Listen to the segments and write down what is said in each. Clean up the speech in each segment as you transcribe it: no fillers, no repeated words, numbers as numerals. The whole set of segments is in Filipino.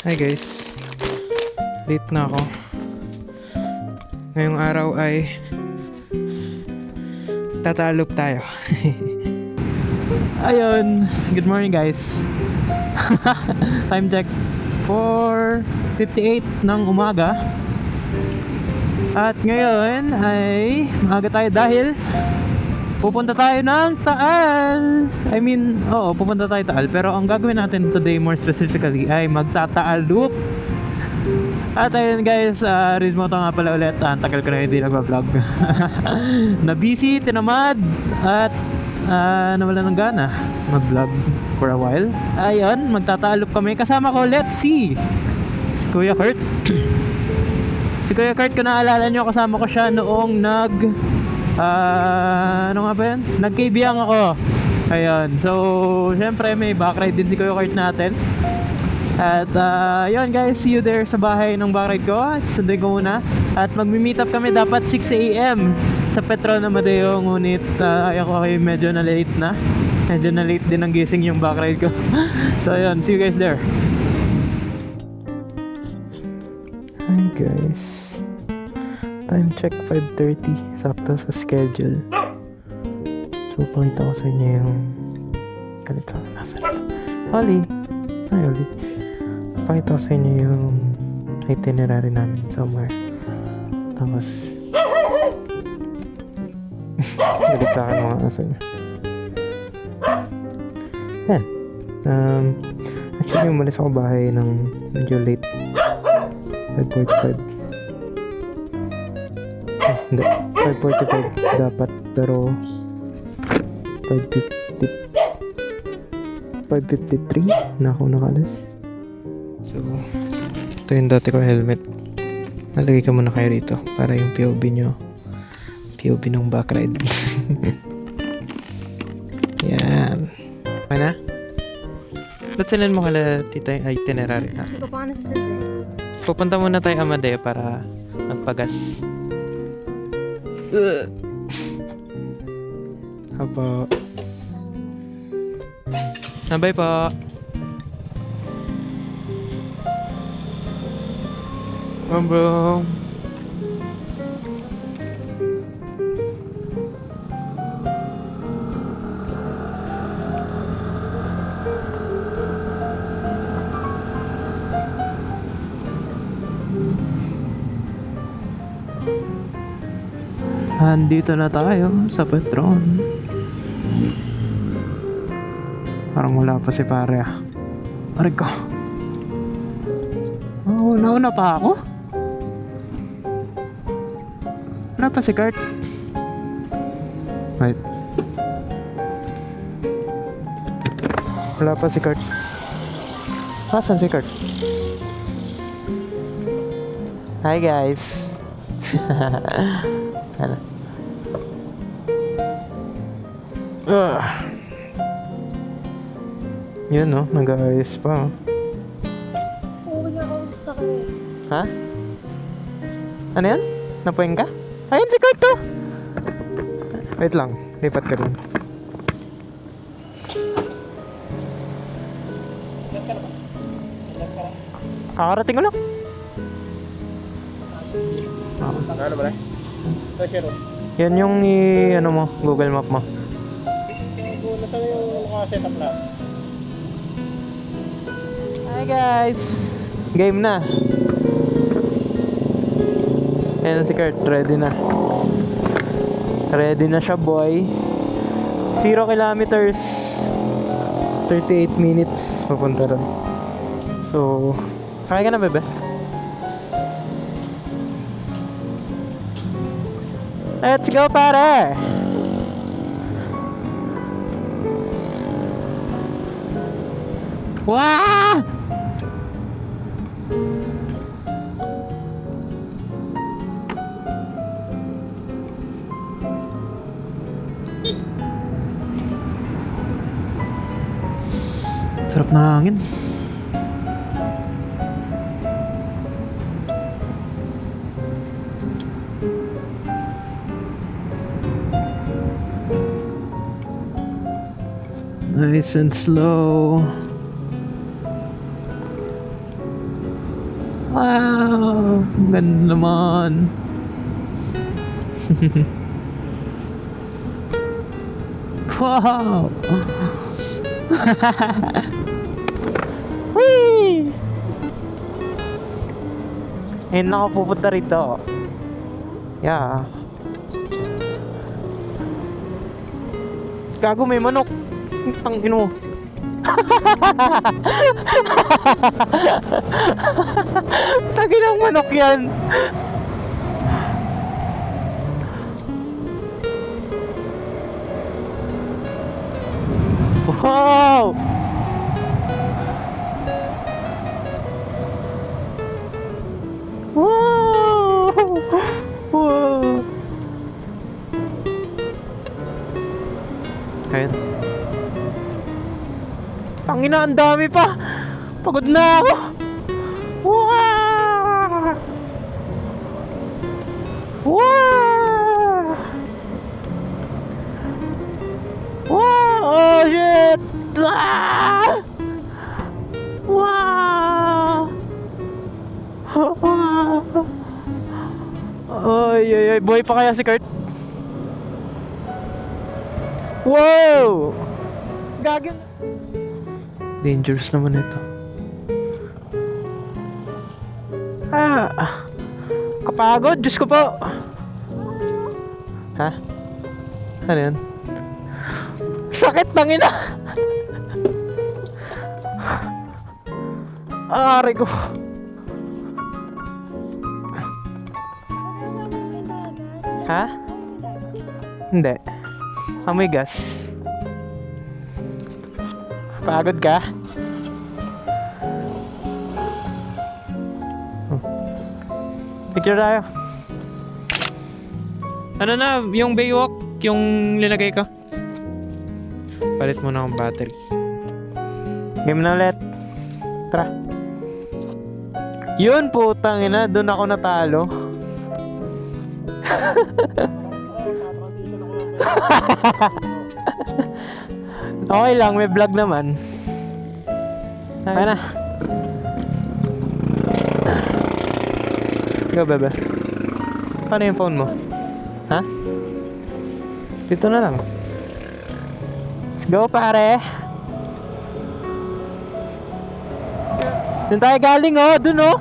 Hi guys, late na ako. Ngayong araw ay tatalop tayo. Ayun, good morning guys. Time check 4:58 ng umaga. At ngayon ay maaga tayo dahil pupunta tayo ng Taal. Pupunta tayo Taal. Pero ang gagawin natin today more specifically ay magta-Taal loop. At ayun guys, Rizmoto nga pala ulit. Ang tagal ko na hindi nagpa-vlog. Na-busy, tinamad, at nawala ng gana mag-vlog for a while. Ayun, magta-Taal loop kami. Kasama ko ulit si Kuya Kurt. Si Kuya Kurt, kung naalala nyo, kasama ko siya noong nag-KBang ako. Ayun. So, syempre may backride din si Kuya Kurt natin. At yun guys, see you there sa bahay ng backride ko. At sunduin ko muna. At magmi-meet up kami dapat 6 AM sa Petron na Amadeo. Ngunit ako ay medyo na late na. Medyo na late din ang gising yung backride ko. So yun, see you guys there. Hi guys, time check 5:30, sakto sa schedule. So pakita ko sa inyo yung ganito, nasa Holly. Hi Holly. Pakita ko sa inyo yung itinerary namin somewhere. Tapos galit sa akin mga aso niya. Yan. Actually umalis ako bahay ng medyo late, 5:45. Hindi, 5:45 dapat, pero 5:53 na ako nakalis. So, ito yung dati ko helmet. Nalagay ka muna kayo rito para yung POV nyo, POV ng backride. Yan. Okay na? Ba't sinan mo kala tita yung itinerary na? Ito pa ka nasasend Pupunta muna tayo Amadeo para magpagas. Haba. Nabay po. Bro. Andito na tayo sa Petron. Parang wala pa si pare ah. Pare ko. Oh, nauna pa ako? Wala pa si Kurt. Wait. Wala pa si Kurt. Asan si Kurt? Hi guys. Ano? Yun no, nag-aayos pa. Oo, na ako sakit. Ha? Ano yan? Napuwing ka? Ayun si Kurt to! Wait lang, lipat ka rin. Kakarating ko lang. Ano ba? Yan yung Google Map mo. Nasaan yung naka-setup na? Hi guys! Game na. Ayan si Kurt, ready na. Ready na siya boy. 0 kilometers, 38 minutes papunta ron. So, sakay ka na bebe? Let's go pare! Wow! Sarap na hangin. Nice and slow. Wow! Ang ganda naman. Wow! Whee! Ayun na ako pupunta rito. Yeah. Gago, may manok. Tangin mo. Tangin ang manok yan. Wow! Wow! Wow! Ayun. Tangina, ang dami pa. Pagod na ako. Wow! Wow! Wow! Oh shit! Ah! Wow! Ay, ay, ay. Buhay pa kaya si Kurt? Wow! Gagin. Dangerous naman ito. Kapagod. Diyos ko po. Ha? Ano yan? Sakit ng ina. Aray ko. Ha? Hindi. Amoy gas. Pagod ka? Picture tayo. Ano na, yung Baywalk, yung linagay ko. Palit mo na ang battery. Game na ulit. Tara. Yun, putang ina, doon ako natalo. Okay lang, may vlog naman. Kaya na. Go, bebe. Paano yung phone mo? Ha? Dito na lang. Let's go, pare. Doon tayo galing, oh. Doon, oh.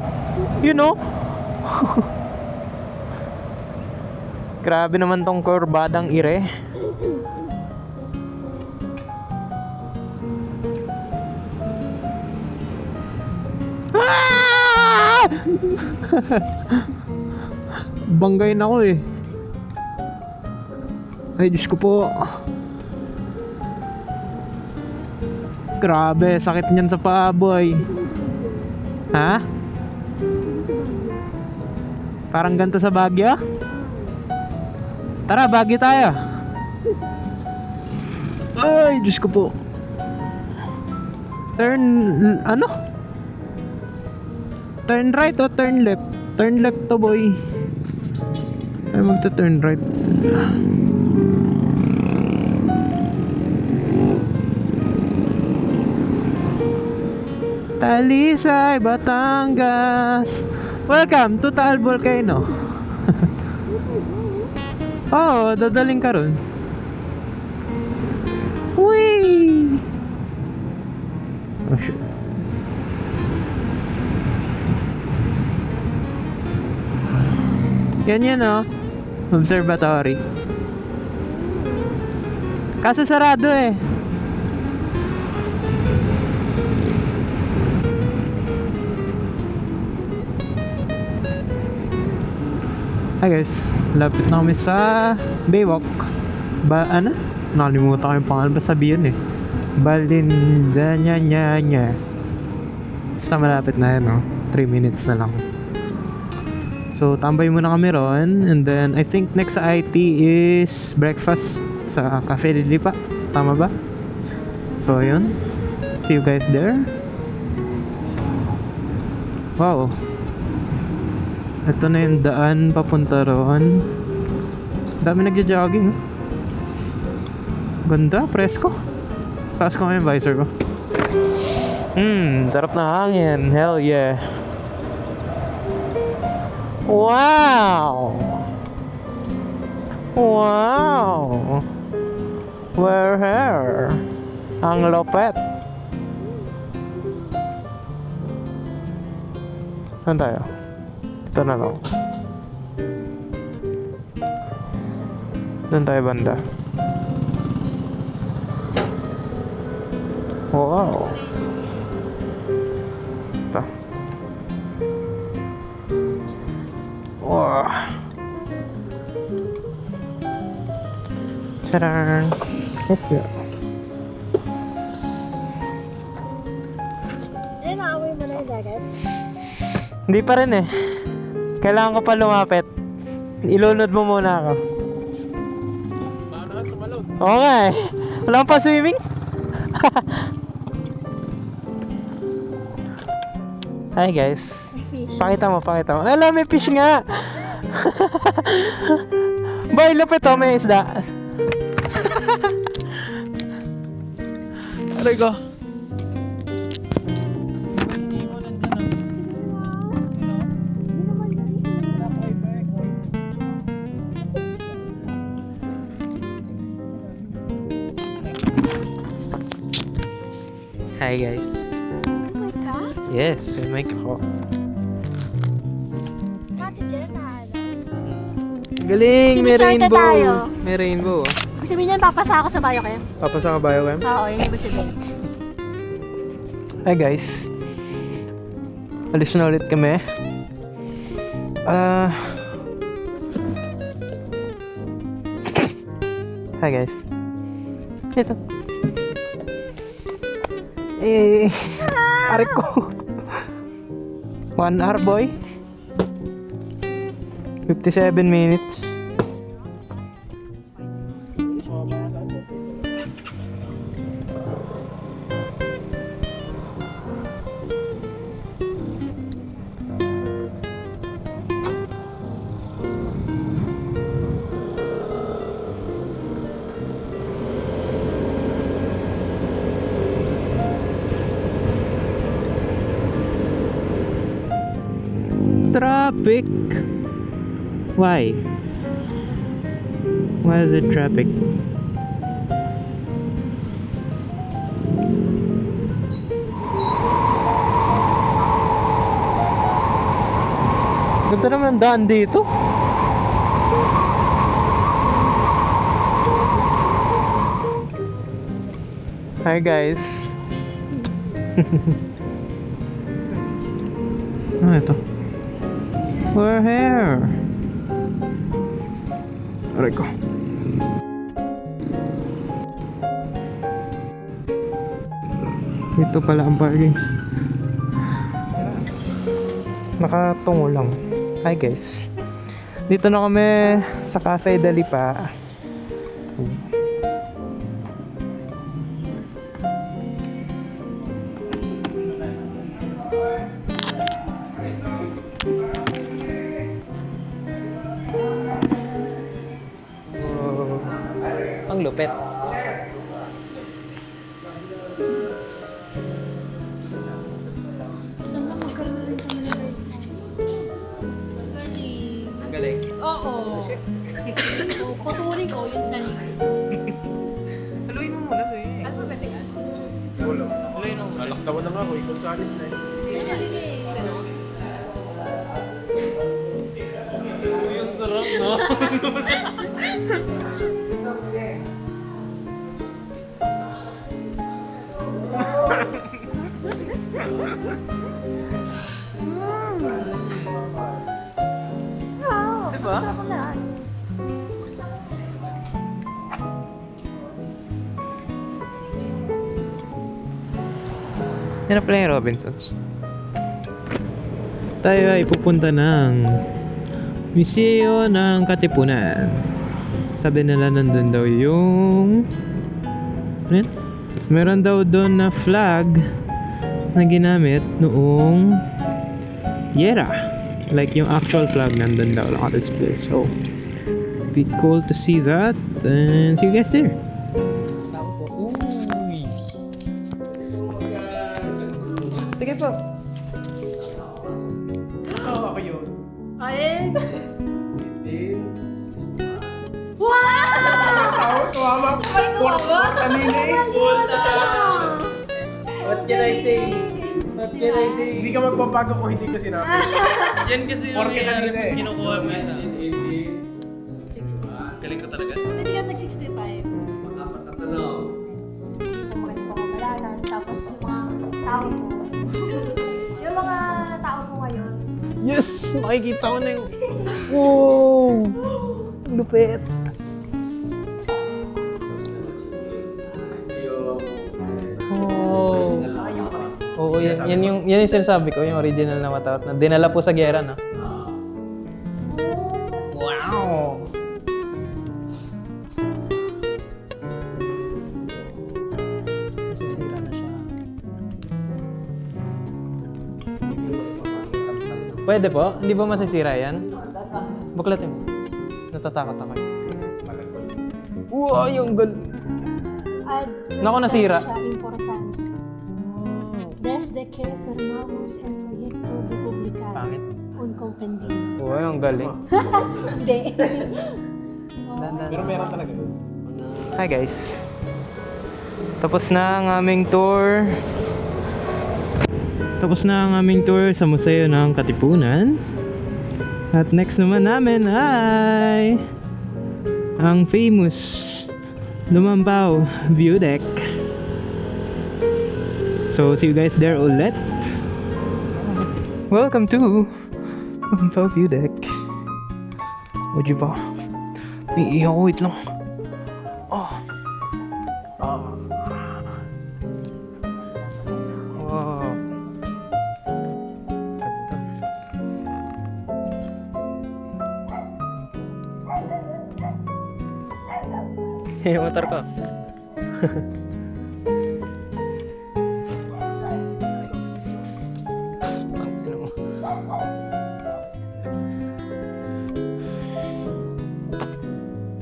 Yun, oh. Grabe naman tong kurbadang ire. Ah! Banggain ako eh. Ay, Diyos ko po. Grabe, sakit niyan sa paa, boy. Ha? Parang ganito sa Baguio? Tara, Baguio tayo. Ay, Diyos ko po. Turn, ano? Turn right o turn left? Turn left to, boy. Ay, magta-turn right. Talisay, Batangas. Welcome to Taal Volcano. Oo, dadaling ka ron. Whee! Oh shit. Yan oh. Observatory. Kaso sarado eh. Hi guys, lapit na kami sa Baywalk. Ano? Nakalimutan ko yung pangalan. Basta sabihin eh. Balindanyanya. Basta malapit na yan, no? 3 minutes na lang. So, tambay muna kami ron. And then, I think next sa IT is breakfast sa Cafe Lilipa. Tama ba? So, yun. See you guys there. Wow. Ito na yung daan papunta ron. Dami nagja-jogging. Ganda, presko. Taas ko yung visor ko. Sarap na hangin. Hell yeah. Wow! Wow! We're here! Ang lopet! Saan tayo? Ito na lang. Doon tayo banda. Wow! Ito. Wow! Tadaan! Okay. Naamoy mo na yung dagat? Hindi pa rin eh. Kailangan ko pa lumapit. Ilunod mo muna ako. Paano na tumalon? Oo nga eh. Wala pa swimming? Hi guys. Pakita mo. Alam, may fish nga. Boy, lupit oh, may isda. Aray ko. Hi guys. Oh my God! Yes, may mic ako. Pati dyan na ano? Galing, may Siniswerte rainbow. tayo. May rainbow. Ibig sabihin niyan, papasa ako sa bayo kayo? Papasama ba kayo? Oo, yun yung ibig sabihin. Hi guys. Alis na ulit kami. Hi guys. Ito. Arik ko. 1 hour boy. 57 minutes. Traffic. Why? Why is it traffic? Ganda naman ang daan dito. Hi guys. Ano ito? We're here. Aray ko. Ito pala ang parking. Nakatungo lang. Hi guys. Dito na kami sa Cafe de Lipa. Ang lupet. Saan na magkaroon na rin kami ng Galing. Oo. Patuloy ko yung tanim. Haluin mo muna eh. Ulo. Haluin mo. Alaktawan na nga ako. Gonzales na eh. Yung sarap no? Oo. Diba? Sarap ang daan. Yan na pala yung Robinsons. Tayo ay pupunta ng Museo ng Katipunan. Sabi nila nandun daw yung... Ano yan? Meron daw doon na flag na ginamit noong Yera. Like yung actual flag nandun daw naka-display. So, be cool to see that. And see you guys there. Sige po. Tawa ko yun. Ay! 18, 65. Wow! Tumama. Kanina eh. What can I say? What can I say? Hindi ka magbabago kung hindi ko sinabi. Yan kasi yung Porke kanina eh. kinukuha mo yun. 18, galing ko talaga. Hindi ka nag-65. Apat na tanong. Kung maganda ka malalan, tapos yung mga tao mo. Yung mga tao mo ngayon. Yes! Makikita ko na yung... Wow! Lupit! Oh. Oo, yan yung sinasabi ko, yung original na matawat na dinala po sa gera, no? Wow! Nasisira na siya. Pwede po? Hindi ba masisira yan? Buklatin mo. Natatakot ako. Wow, yung galing. At Naku, nasira. siya importante. Desde que firmamos el proyecto de publicar Pangit. un compendio. Wow, yung galing. Hindi. Pero meron talaga. Hi guys. Tapos na ang aming tour. Tapos na ang aming tour sa Museo ng Katipunan. At next naman namin ay ang famous Lumambao View Deck. So see you guys there ulit. Welcome to Lumambao View Deck. O diba? Iiyak ko, wait lang. Oh. Wow. Ganda. Motor ko.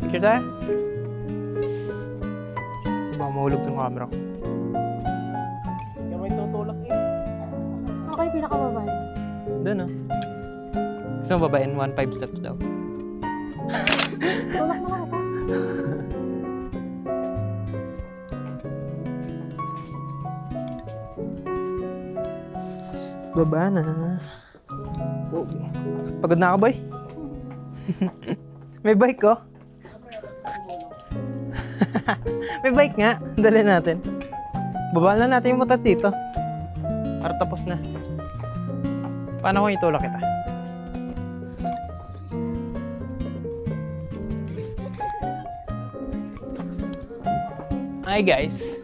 Picture tayo? Baka mahulog yung camera ko. Kaya may tutulak eh. Okay, pinakababay. Doon, no? Gusto mo babain? 1-5 steps daw. Tulak na lang ito. Baba na. Oh. Pagod na ako, boy. May bike ko. May bike nga. Dali natin. Baba na natin yung motor dito. Para tapos na. Paano kung itulak kita? Hi guys.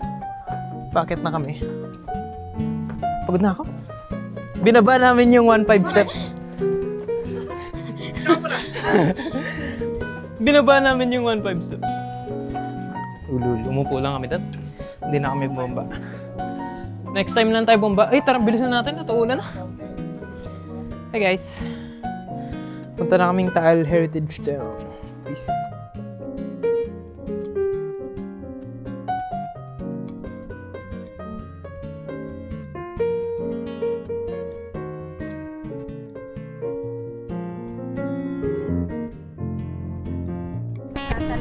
Bakit na kami? Pagod na ako. Binaba namin yung 1-5 steps. Binaba namin yung 1-5 steps. Ulul, umupo lang kami dad. Hindi na kami bomba. Next time lang tayo bomba. Ay, tara, bilisan natin. Natuulan na. Hi guys. Punta na kaming Taal Heritage Town. Peace.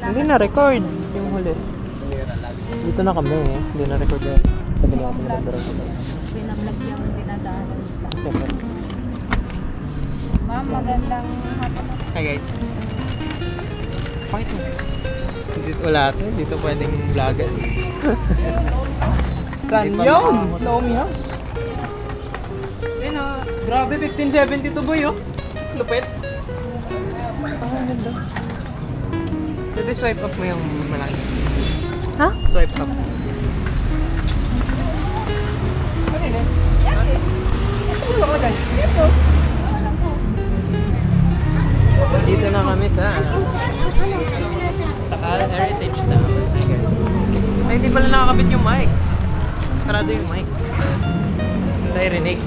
Hindi na-record yung huli. Dito na kami eh. Hindi na-record yun. Sabi natin na nag-record. Pinablog yung dinadaanan. Ma'am, magandang hapon. Hi guys. Bakit mo? Dito wala ito. Dito pwedeng vlogger. Canyon! Naomi House. Ayun na. Grabe, 1572 boy oh. Lupit. Ang ganda. Pwede swipe up mo yung malaki. Ha? Swipe up. Ano yun eh? Saan yung nakalagay? Dito. Dito na kami sa Taal Heritage Town. Hi guys. Ay, hindi pala nakakabit yung mic. Sarado yung mic. Hindi rinig.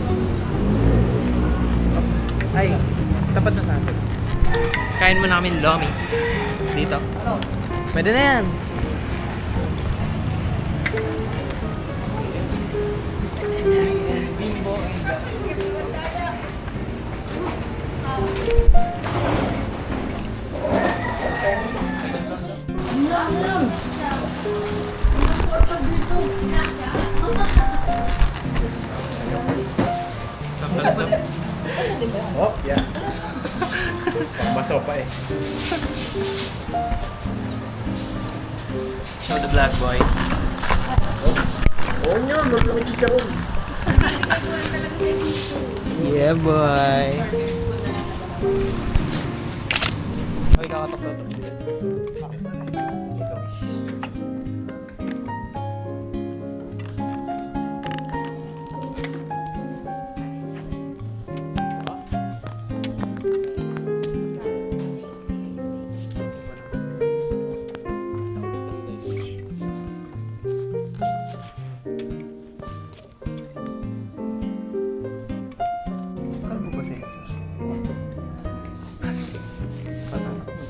Ay, tapat na natin. Kain mo namin lomi. Dito. Pwede na yan. Bimbo and din ba? Oh, yeah. Maso pa eh. Show the black boy. Oo nga, maglaki chicharon. Yeah, boy. Okay, kakatok daw ito.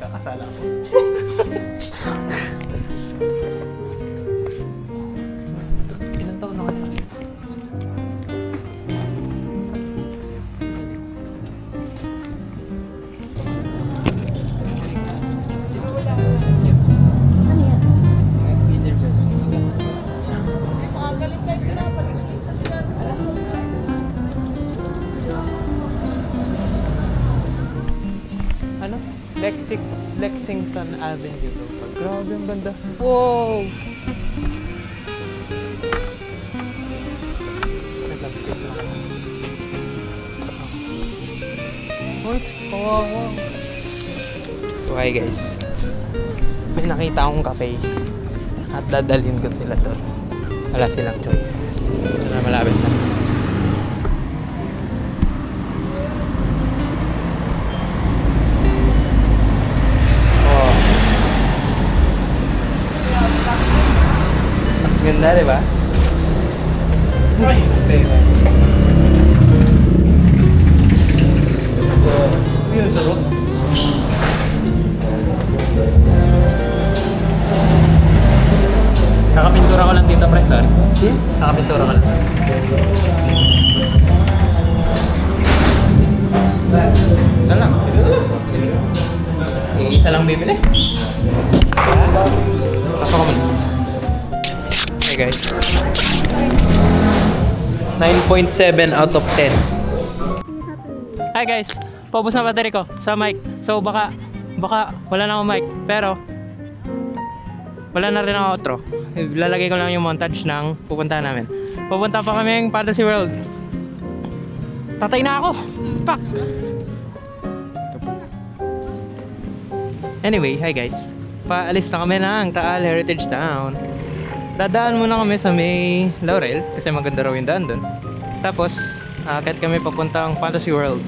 Magkakasala ako. Ilan taon na kayo? Ano? Lexington Avenue. Grabe ang ganda. Wow! Wow! So hi guys. May nakita akong cafe at dadalhin ko sila doon. Wala silang choice. Na malapit na. Oh. Ganda, di ba? Ay, yun, sarap. Kakapintura ko lang dito, pre, sorry. Kakapintura ko lang. Isa lang. Isa lang bibili. Pasok ko muna. Hey guys. 9.7 out of 10. Hi guys. Paubos na battery ko sa mic. So baka wala na akong mic. Pero wala na rin ang outro. Lalagay ko lang yung montage ng pupuntahan namin. Pupunta pa kami ng Fantasy World. Tatay na ako! Pak! Anyway, hi guys. Paalis na kami ng Taal Heritage Town. Dadaan muna kami sa may Laurel kasi maganda raw yung daan dun. Tapos, akit kami papuntang Fantasy World.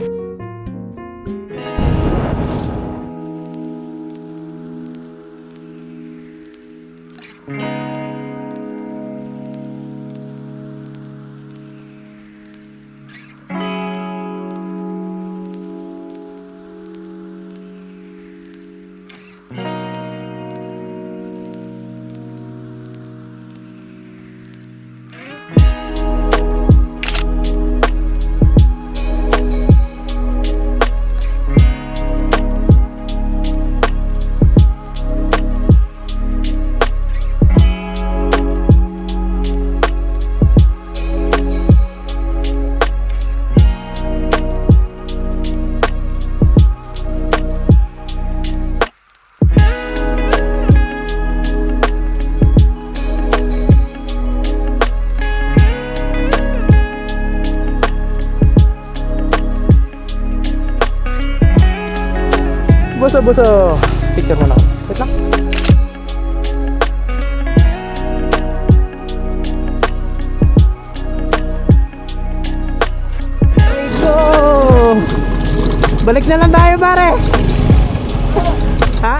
Buso. Picture mo na. Wait lang. Let's go! Balik na lang tayo, pare! Ha?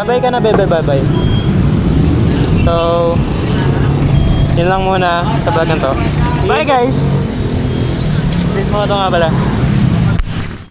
Bye-bye ka na, bebe. Bye-bye. So, yun lang muna sa vlog na to. Bye, guys! Please mo ito nga pala.